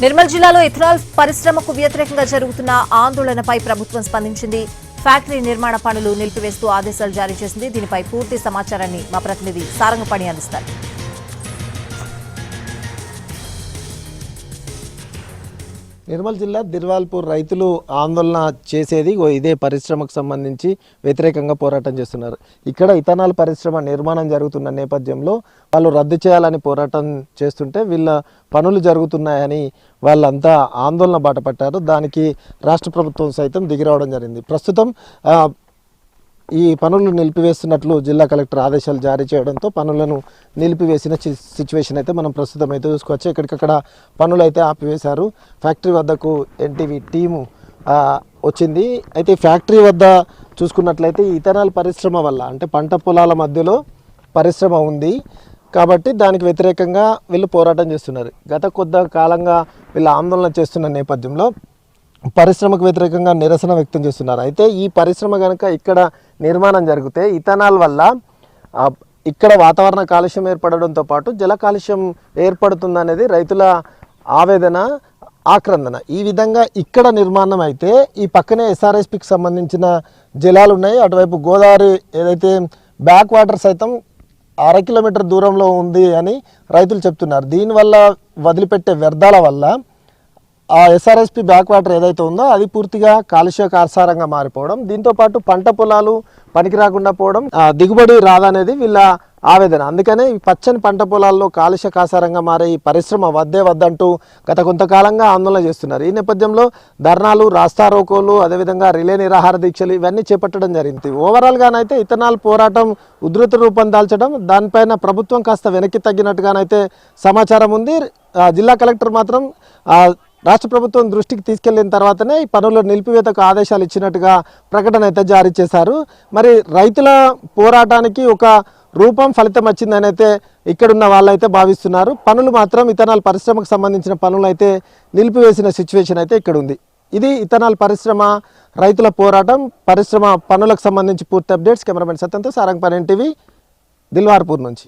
నిర్మల్ జిల్లాలో ఇథనాల్ పరిశ్రమకు వ్యతిరేకంగా జరుగుతున్న ఆందోళనపై ప్రభుత్వం స్పందించింది. ఫ్యాక్టరీ నిర్మాణ పనులు నిలిపివేస్తూ ఆదేశాలు జారీ చేసింది. దీనిపై పూర్తి సమాచారాన్ని మా ప్రతినిధి సారంగపాణి అందిస్తారు. నిర్మల్ జిల్లా దిర్వాల్పూర్ రైతులు ఆందోళన చేసేది ఇదే పరిశ్రమకు సంబంధించి వ్యతిరేకంగా పోరాటం చేస్తున్నారు. ఇక్కడ ఇథనాల్ పరిశ్రమ నిర్మాణం జరుగుతున్న నేపథ్యంలో వాళ్ళు రద్దు చేయాలని పోరాటం చేస్తుంటే వీళ్ళ పనులు జరుగుతున్నాయని వాళ్ళంతా ఆందోళన బాటపట్టారు. దానికి రాష్ట్ర ప్రభుత్వం సైతం దిగిరావడం జరిగింది. ప్రస్తుతం ఈ పనులు నిలిపివేస్తున్నట్లు జిల్లా కలెక్టర్ ఆదేశాలు జారీ చేయడంతో పనులను నిలిపివేసిన సిచ్యువేషన్ అయితే మనం ప్రస్తుతం అయితే చూసుకోవచ్చు. ఎక్కడికక్కడ పనులు అయితే ఆపివేశారు. ఫ్యాక్టరీ వద్దకు ఎన్టీవీ టీము వచ్చింది. అయితే ఫ్యాక్టరీ వద్ద చూసుకున్నట్లయితే ఇథనాల్ పరిశ్రమ వల్ల అంటే పంట పొలాల మధ్యలో పరిశ్రమ ఉంది కాబట్టి దానికి వ్యతిరేకంగా వీళ్ళు పోరాటం చేస్తున్నారు. గత కొద్ది కాలంగా వీళ్ళు ఆందోళన చేస్తున్న నేపథ్యంలో పరిశ్రమకు వ్యతిరేకంగా నిరసన వ్యక్తం చేస్తున్నారు. అయితే ఈ పరిశ్రమ కనుక ఇక్కడ నిర్మాణం జరిగితే ఇథనాల్ వల్ల ఇక్కడ వాతావరణ కాలుష్యం ఏర్పడడంతో పాటు జల కాలుష్యం ఏర్పడుతుందనేది రైతుల ఆవేదన, ఆక్రందన. ఈ విధంగా ఇక్కడ నిర్మాణం అయితే ఈ పక్కనే ఎస్ఆర్ఎస్పికి సంబంధించిన జలాలు ఉన్నాయి. అటువైపు గోదావరి ఏదైతే బ్యాక్ వాటర్ సైతం 1/2 కిలోమీటర్ దూరంలో ఉంది అని రైతులు చెప్తున్నారు. దీనివల్ల వదిలిపెట్టే వ్యర్థాల వల్ల ఆ ఎస్ఆర్ఎస్పి బ్యాక్ వాటర్ ఏదైతే ఉందో అది పూర్తిగా కాలుష్య కారసారంగా మారిపోవడం, దీంతోపాటు పంట పొలాలు పనికి రాకుండా పోవడం, దిగుబడి రాదనేది వీళ్ళ ఆవేదన. అందుకనే ఈ పచ్చని పంట పొలాల్లో కాలుష్య కాసారంగా మారే ఈ పరిశ్రమ వద్దంటూ గత కొంతకాలంగా ఆందోళన చేస్తున్నారు. ఈ నేపథ్యంలో ధర్నాలు, రాస్తారోకోలు, అదేవిధంగా రిలే నిరాహార దీక్షలు ఇవన్నీ చేపట్టడం జరిగింది. ఓవరాల్గానైతే ఇథనాల్ పోరాటం ఉధృత రూపం దాల్చడం, దానిపైన ప్రభుత్వం కాస్త వెనక్కి తగ్గినట్టుగానైతే సమాచారం ఉంది. జిల్లా కలెక్టర్ మాత్రం రాష్ట్ర ప్రభుత్వం దృష్టికి తీసుకెళ్లిన తర్వాతనే ఈ పనుల నిలిపివేతకు ఆదేశాలు ఇచ్చినట్టుగా ప్రకటన అయితే జారీ చేశారు. మరి రైతుల పోరాటానికి ఒక రూపం, ఫలితం వచ్చిందని అయితే ఇక్కడున్న వాళ్ళైతే భావిస్తున్నారు. పనులు మాత్రం ఇథనాల్ పరిశ్రమకు సంబంధించిన పనులు అయితే నిలిపివేసిన సిచ్యువేషన్ అయితే ఇక్కడ ఉంది. ఇది ఇథనాల్ పరిశ్రమ రైతుల పోరాటం, పరిశ్రమ పనులకు సంబంధించి పూర్తి అప్డేట్స్. కెమెరామెన్ సత్యంతో సారంగపాణి, ఎన్టీవీ, దిల్వార్పూర్ నుంచి.